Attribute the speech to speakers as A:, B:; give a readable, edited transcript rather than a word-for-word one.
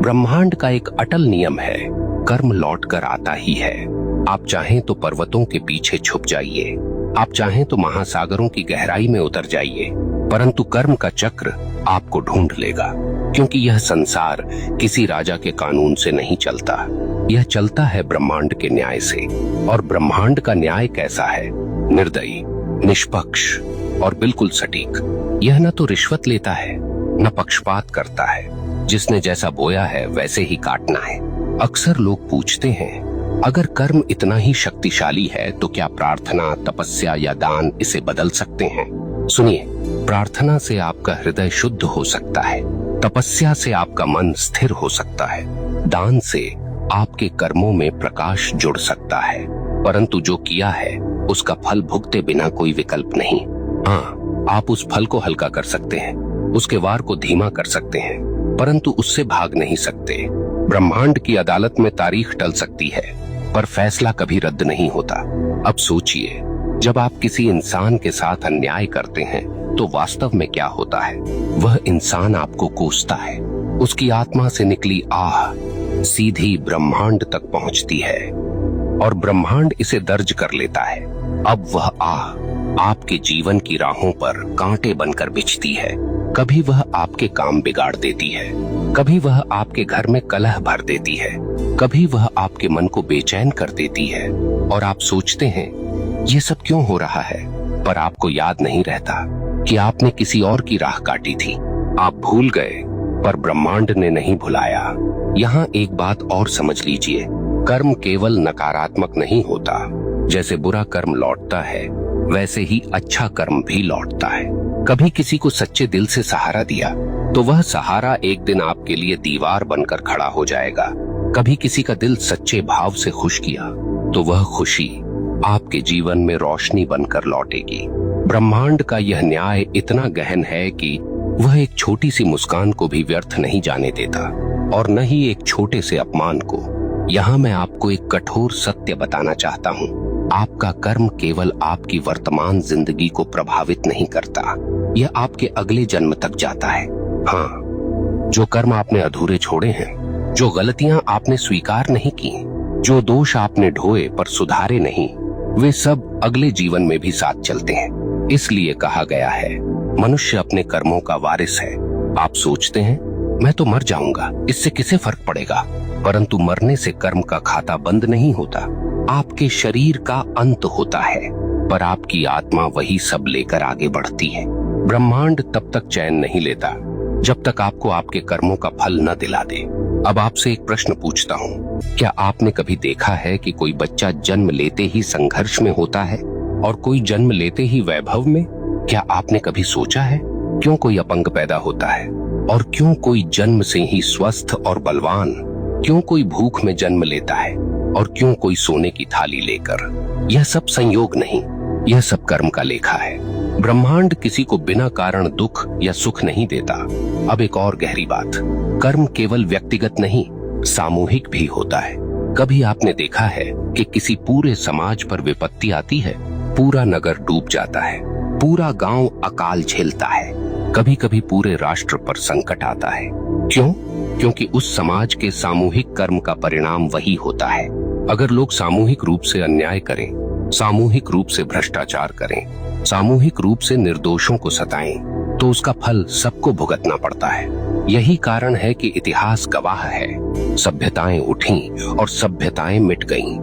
A: ब्रह्मांड का एक अटल नियम है, कर्म लौट कर आता ही है। आप चाहें तो पर्वतों के पीछे छुप जाइए, आप चाहें तो महासागरों की गहराई में उतर जाइए, परंतु कर्म का चक्र आपको ढूंढ लेगा। क्योंकि यह संसार किसी राजा के कानून से नहीं चलता, यह चलता है ब्रह्मांड के न्याय से। और ब्रह्मांड का न्याय कैसा है? निर्दयी, निष्पक्ष और बिल्कुल सटीक। यह न तो रिश्वत लेता है, न पक्षपात करता है। जिसने जैसा बोया है वैसे ही काटना है। अक्सर लोग पूछते हैं, अगर कर्म इतना ही शक्तिशाली है तो क्या प्रार्थना, तपस्या या दान इसे बदल सकते हैं? सुनिए, प्रार्थना से आपका हृदय शुद्ध हो सकता है, तपस्या से आपका मन स्थिर हो सकता है, दान से आपके कर्मों में प्रकाश जुड़ सकता है, परंतु जो किया है उसका फल भुगते बिना कोई विकल्प नहीं। हाँ, आप उस फल को हल्का कर सकते हैं, उसके वार को धीमा कर सकते हैं, परंतु उससे भाग नहीं सकते। ब्रह्मांड की अदालत में तारीख टल सकती है, पर फैसला कभी रद्द नहीं होता। अब सोचिए, जब आप किसी इंसान के साथ अन्याय करते हैं तो वास्तव में क्या होता है? वह इंसान आपको कोसता है, उसकी आत्मा से निकली आह सीधी ब्रह्मांड तक पहुंचती है और ब्रह्मांड इसे दर्ज कर लेता है। अब वह आह आपके जीवन की राहों पर कांटे बनकर बिछती है। कभी वह आपके काम बिगाड़ देती है, कभी वह आपके घर में कलह भर देती है, कभी वह आपके मन को बेचैन कर देती है। और आप सोचते हैं ये सब क्यों हो रहा है, पर आपको याद नहीं रहता कि आपने किसी और की राह काटी थी। आप भूल गए, पर ब्रह्मांड ने नहीं भुलाया। यहाँ एक बात और समझ लीजिए, कर्म केवल नकारात्मक नहीं होता। जैसे बुरा कर्म लौटता है, वैसे ही अच्छा कर्म भी लौटता है। कभी किसी को सच्चे दिल से सहारा दिया तो वह सहारा एक दिन आपके लिए दीवार बनकर खड़ा हो जाएगा। कभी किसी का दिल सच्चे भाव से खुश किया तो वह खुशी आपके जीवन में रोशनी बनकर लौटेगी। ब्रह्मांड का यह न्याय इतना गहन है कि वह एक छोटी सी मुस्कान को भी व्यर्थ नहीं जाने देता, और न ही एक छोटे से अपमान को। यहाँ मैं आपको एक कठोर सत्य बताना चाहता हूँ, आपका कर्म केवल आपकी वर्तमान जिंदगी को प्रभावित नहीं करता, यह आपके अगले जन्म तक जाता है। हाँ, जो कर्म आपने अधूरे छोड़े हैं, जो गलतियां आपने स्वीकार नहीं की, जो दोष आपने ढोए पर सुधारे नहीं, वे सब अगले जीवन में भी साथ चलते हैं। इसलिए कहा गया है, मनुष्य अपने कर्मों का वारिस है। आप सोचते हैं मैं तो मर जाऊंगा, इससे किसे फर्क पड़ेगा? परंतु मरने से कर्म का खाता बंद नहीं होता। आपके शरीर का अंत होता है, पर आपकी आत्मा वही सब लेकर आगे बढ़ती है। ब्रह्मांड तब तक चैन नहीं लेता जब तक आपको आपके कर्मों का फल न दिला दे। अब आपसे एक प्रश्न पूछता हूँ, क्या आपने कभी देखा है कि कोई बच्चा जन्म लेते ही संघर्ष में होता है और कोई जन्म लेते ही वैभव में? क्या आपने कभी सोचा है क्यों कोई अपंग पैदा होता है और क्यों कोई जन्म से ही स्वस्थ और बलवान? क्यों कोई भूख में जन्म लेता है और क्यों कोई सोने की थाली लेकर? यह सब संयोग नहीं, यह सब कर्म का लेखा है। ब्रह्मांड किसी को बिना कारण दुख या सुख नहीं देता। अब एक और गहरी बात, कर्म केवल व्यक्तिगत नहीं, सामूहिक भी होता है। कभी आपने देखा है कि किसी पूरे समाज पर विपत्ति आती है, पूरा नगर डूब जाता है, पूरा गांव अकाल झेलता है, कभी कभी पूरे राष्ट्र पर संकट आता है। क्यों? क्योंकि उस समाज के सामूहिक कर्म का परिणाम वही होता है। अगर लोग सामूहिक रूप से अन्याय करें, सामूहिक रूप से भ्रष्टाचार करें, सामूहिक रूप से निर्दोषों को सताएं, तो उसका फल सबको भुगतना पड़ता है। यही कारण है कि इतिहास गवाह है, सभ्यताएं उठीं और सभ्यताएं मिट गईं,